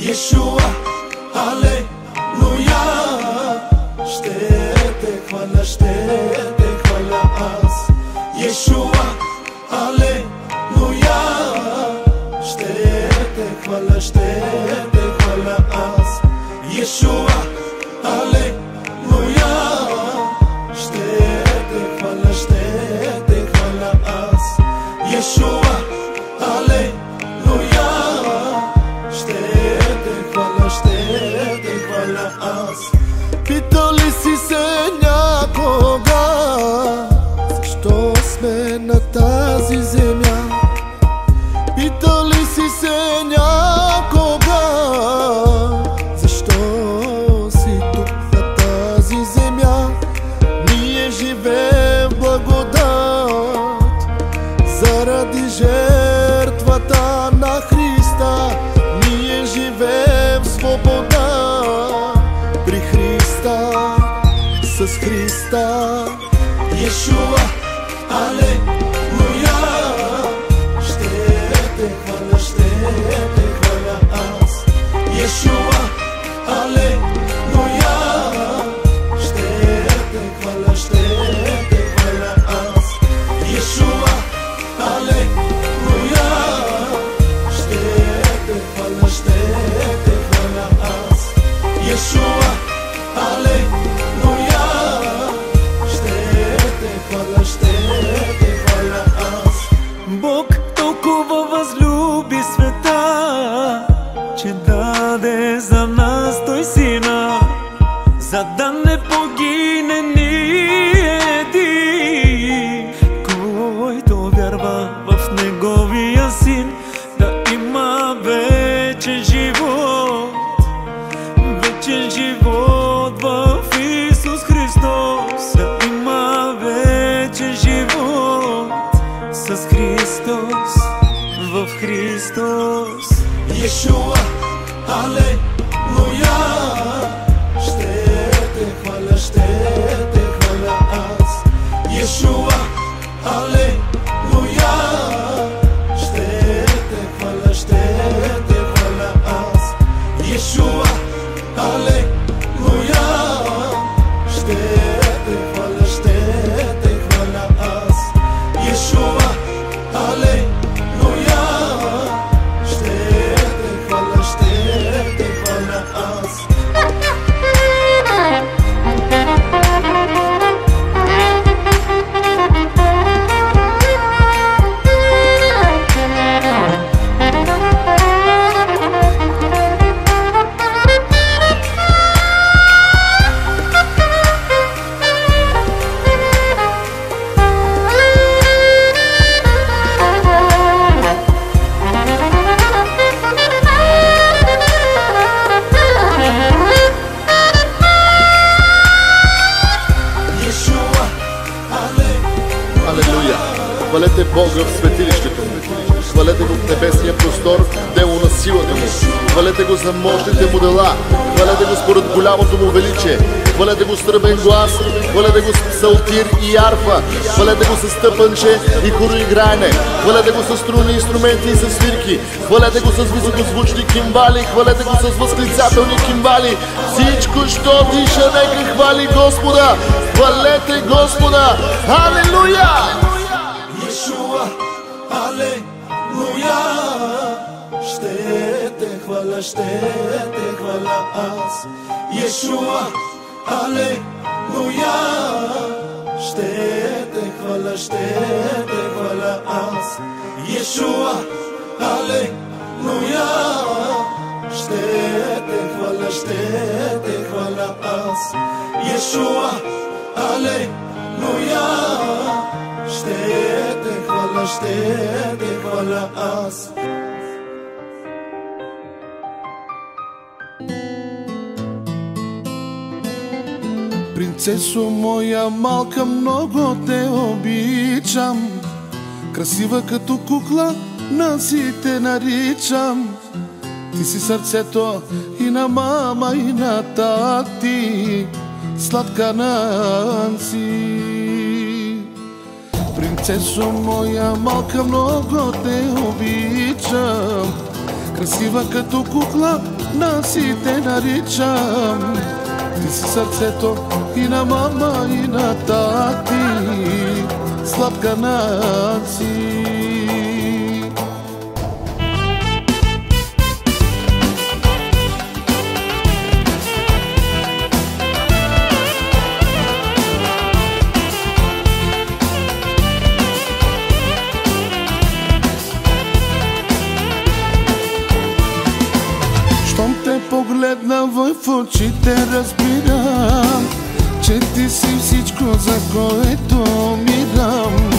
Yeshua, Алелуя. Ще те хваля аз. Yeshua, Алелуя. Ще те хваля аз. Yeshua, Алелуя. Ще те хваля аз. Yeshua, Алелуя. Ще те хваля аз. Питал ли си се някога защо сме на тази земя? Питал ли си се някога защо си тук на тази земя? Ние живеем в благодат заради жертвата на Христа. Ние живеем в свобода при Христа, с Христа. Yeshua, Алелуя. Ще те хваля аз. Yeshua, Алелуя. Ще те хваля аз. Yeshua, Алелуя. Ще те хваля аз. Yeshua, Алелуя. Ще те хваля аз. Бог толкова възлюби света, че даде за нас Той Сина, за да не погине ни един, който вярва в Неговия Син, да има вечен живот в Исус Христос, да има вечен живот с Христос, в Христос. Yeshua, Алелуя. Ще те хваля аз. Yeshua, Алелуя. Ще те хваля аз. Yeshua, Алелуя. Ще те хваля аз. Yeshua, Алелуя. Ще те хваля аз. Алелуя! Хвалете Бога в светилището му. Хвалете го в небесния простор, дело на силата му. Хвалете го за мощните му дела. Хвалете го според голямото му величие. Хвалете го с тръбен глас. Хвалете го с псалтир и арфа. Хвалете го с тъпанче и хороиграене. Хвалете го с струни инструменти и с свирки. Хвалете го с високозвучни кимвали. Хвалете го с възклицателни кимвали. Всичко, що диша, нека хвали Господа. Хвалете Господа! Алелуя! Yeshua, Алелуя. Ще те хваля аз. Yeshua, Алелуя. Ще те хваля аз. Yeshua, Алелуя. Ще те хваля аз. Yeshua, Алелуя. Ще те хваля аз. Принцесо моя малка, много те обичам. Красива като кукла, Нанси те наричам. Ти си сърцето и на мама, и на тати, сладка Нанси. Принцесо моя малка, много те обичам. красива като кукла, Наси те наричам. Ти си сърцето и на мама, и на тати, сладка Наси. Щом те погледна в очите, разбирам, че ти си всичко, за което умирам.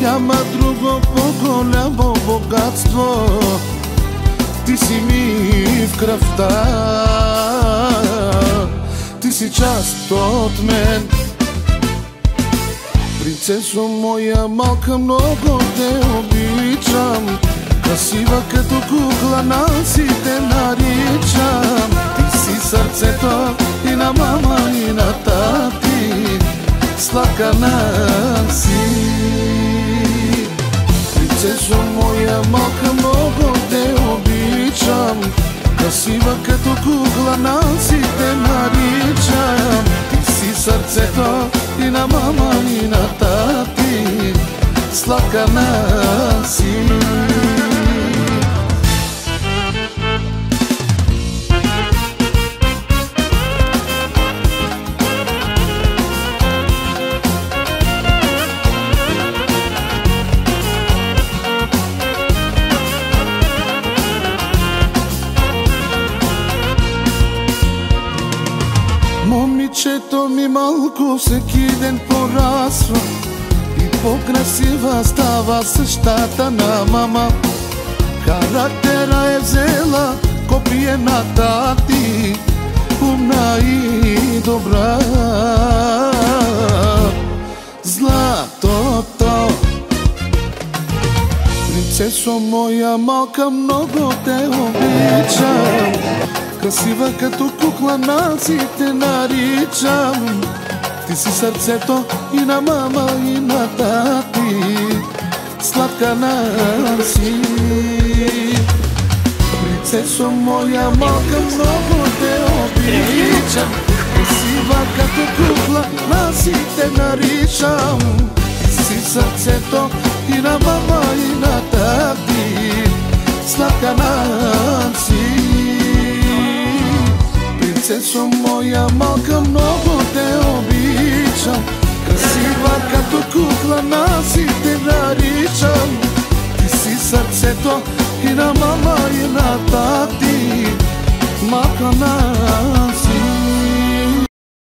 Няма друго по-голямо богатство, ти си ми в кръвта, ти си част от мен. Принцесо моя малка, много те обичам. Красива като кукла, Наси те наричам. Ти си сърцето и на мама, и на тати, сладка Наси. Принцесо моя малка, много те обичам. Красива като кукла, Наси те наричам. Ти си сърцето и на мама, и на тати, сладка Наси. Момичето ми малко всеки ден порасва и по-красива става същата на мама. Характера е взела копие на тати, умна и добра. Златото, принцесо моя малка, много те обичам. Красива като кукла, Наси те наричам. Ти си сърцето и на мама, и на тати, сладка Наси. Принцесо моя малка, много те обичам. Красива като кукла, Наси те наричам. Ти си сърцето и на мама, и на тати, сладка Наси. Принцесо моя малка, много те обичам. Красива като кукла, Наси те наричам. Ти си сърцето и на мама, и на тати, малка Наси.